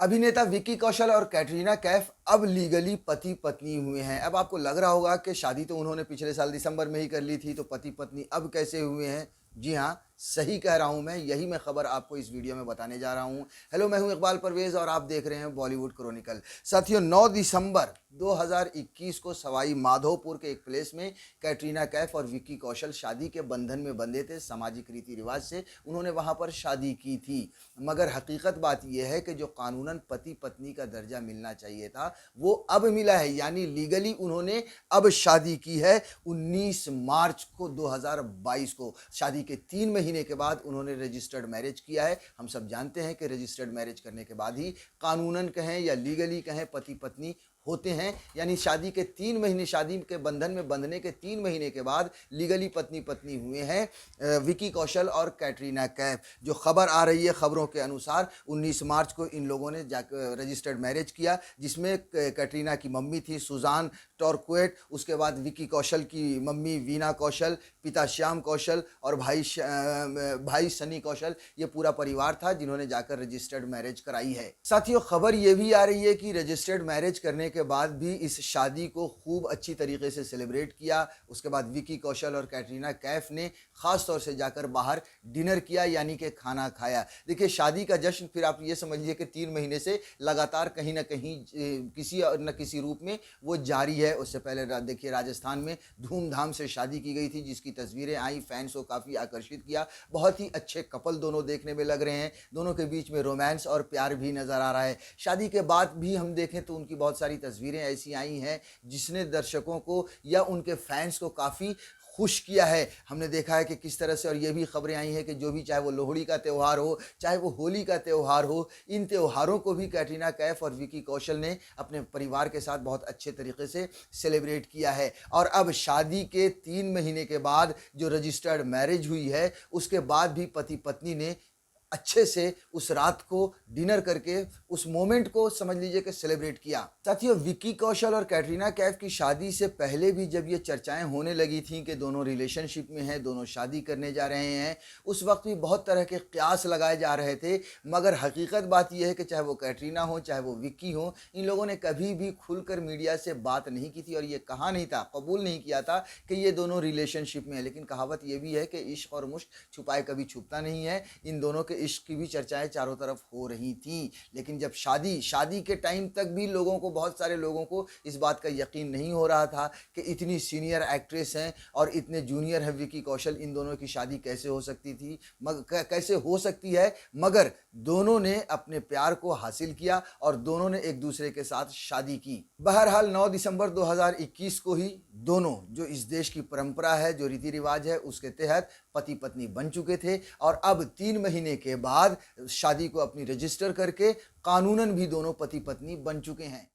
अभिनेता विक्की कौशल और कैटरीना कैफ अब लीगली पति पत्नी हुए हैं। अब आपको लग रहा होगा कि शादी तो उन्होंने पिछले साल दिसंबर में ही कर ली थी, तो पति पत्नी अब कैसे हुए हैं? जी हाँ, सही कह रहा हूँ मैं। यही मैं खबर आपको इस वीडियो में बताने जा रहा हूँ। हेलो, मैं हूँ इकबाल परवेज़ और आप देख रहे हैं बॉलीवुड क्रॉनिकल। साथियों, 9 दिसंबर 2021 को सवाई माधोपुर के एक प्लेस में कैटरीना कैफ और विक्की कौशल शादी के बंधन में बंधे थे। सामाजिक रीति रिवाज से उन्होंने वहाँ पर शादी की थी। मगर हकीकत बात यह है कि जो कानूनन पति पत्नी का दर्जा मिलना चाहिए था, वो अब मिला है। यानी लीगली उन्होंने अब शादी की है। 19 मार्च को 2022 को शादी के 3 महीने के बाद उन्होंने रजिस्टर्ड मैरिज किया है। हम सब जानते हैं कि रजिस्टर्ड मैरिज करने के बाद ही कानूनन कहें या लीगली कहें पति पत्नी होते हैं। यानी शादी के 3 महीने, शादी के बंधन में बंधने के 3 महीने के बाद लीगली पत्नी पत्नी हुए हैं विक्की कौशल और कैटरीना कैफ। जो खबर आ रही है, खबरों के अनुसार 19 मार्च को इन लोगों ने जाकर रजिस्टर्ड मैरिज किया, जिसमें कैटरीना की मम्मी थी सुजान टॉरक्वेट, उसके बाद विक्की कौशल की मम्मी वीना कौशल, पिता श्याम कौशल और भाई सनी कौशल। ये पूरा परिवार था जिन्होंने जाकर रजिस्टर्ड मैरिज कराई है। साथियों, खबर ये भी आ रही है कि रजिस्टर्ड मैरिज करने के बाद भी इस शादी को खूब अच्छी तरीके से सेलिब्रेट किया। उसके बाद विक्की कौशल और कैटरीना कैफ ने ख़ास तौर से जाकर बाहर डिनर किया, यानी कि खाना खाया। देखिए, शादी का जश्न फिर आप ये समझिए कि 3 महीने से लगातार कहीं ना कहीं किसी न किसी रूप में वो जारी है। उससे पहले देखिए, राजस्थान में धूमधाम से शादी की गई थी, जिसकी तस्वीरें आई, फैंस को काफ़ी आकर्षित किया। बहुत ही अच्छे कपल दोनों देखने में लग रहे हैं, दोनों के बीच में रोमांस और प्यार भी नज़र आ रहा है। शादी के बाद भी हम देखें तो उनकी बहुत सारी तस्वीरें ऐसी आई हैं जिसने दर्शकों को या उनके फैंस को काफ़ी खुश किया है। हमने देखा है कि किस तरह से, और ये भी खबरें आई हैं कि जो भी, चाहे वो लोहड़ी का त्यौहार हो, चाहे वो होली का त्यौहार हो, इन त्योहारों को भी कैटरीना कैफ और विक्की कौशल ने अपने परिवार के साथ बहुत अच्छे तरीके से सेलिब्रेट किया है। और अब शादी के 3 महीने के बाद जो रजिस्टर्ड मैरिज हुई है, उसके बाद भी पति पत्नी ने अच्छे से उस रात को डिनर करके उस मोमेंट को समझ लीजिए कि सेलिब्रेट किया। साथियों, विक्की कौशल और कैटरीना कैफ की शादी से पहले भी जब ये चर्चाएं होने लगी थी कि दोनों रिलेशनशिप में हैं, दोनों शादी करने जा रहे हैं, उस वक्त भी बहुत तरह के कयास लगाए जा रहे थे। मगर हकीकत बात यह है कि चाहे वो कैटरीना हो, चाहे वो विक्की हो, इन लोगों ने कभी भी खुलकर मीडिया से बात नहीं की थी और ये कहा नहीं था, कबूल नहीं किया था कि ये दोनों रिलेशनशिप में है। लेकिन कहावत ये भी है कि इश्क और मुश्क छुपाए कभी छुपता नहीं है। इन दोनों के इश्क की भी चर्चाएं चारों तरफ हो रही थी। लेकिन जब शादी के टाइम तक भी लोगों को, बहुत सारे लोगों को इस बात का यकीन नहीं हो रहा था कि इतनी सीनियर एक्ट्रेस हैं और इतने जूनियर हैं विक्की कौशल, इन दोनों की शादी कैसे हो सकती थी, कैसे हो सकती है। मगर दोनों ने अपने प्यार को हासिल किया और दोनों ने एक दूसरे के साथ शादी की। बहरहाल 9 दिसंबर 2021 को ही दोनों, जो इस देश की परंपरा है, जो रीति रिवाज है, उसके तहत पति पत्नी बन चुके थे। और अब 3 महीने के बाद शादी को अपनी रजिस्टर करके कानूनन भी दोनों पति पत्नी बन चुके हैं।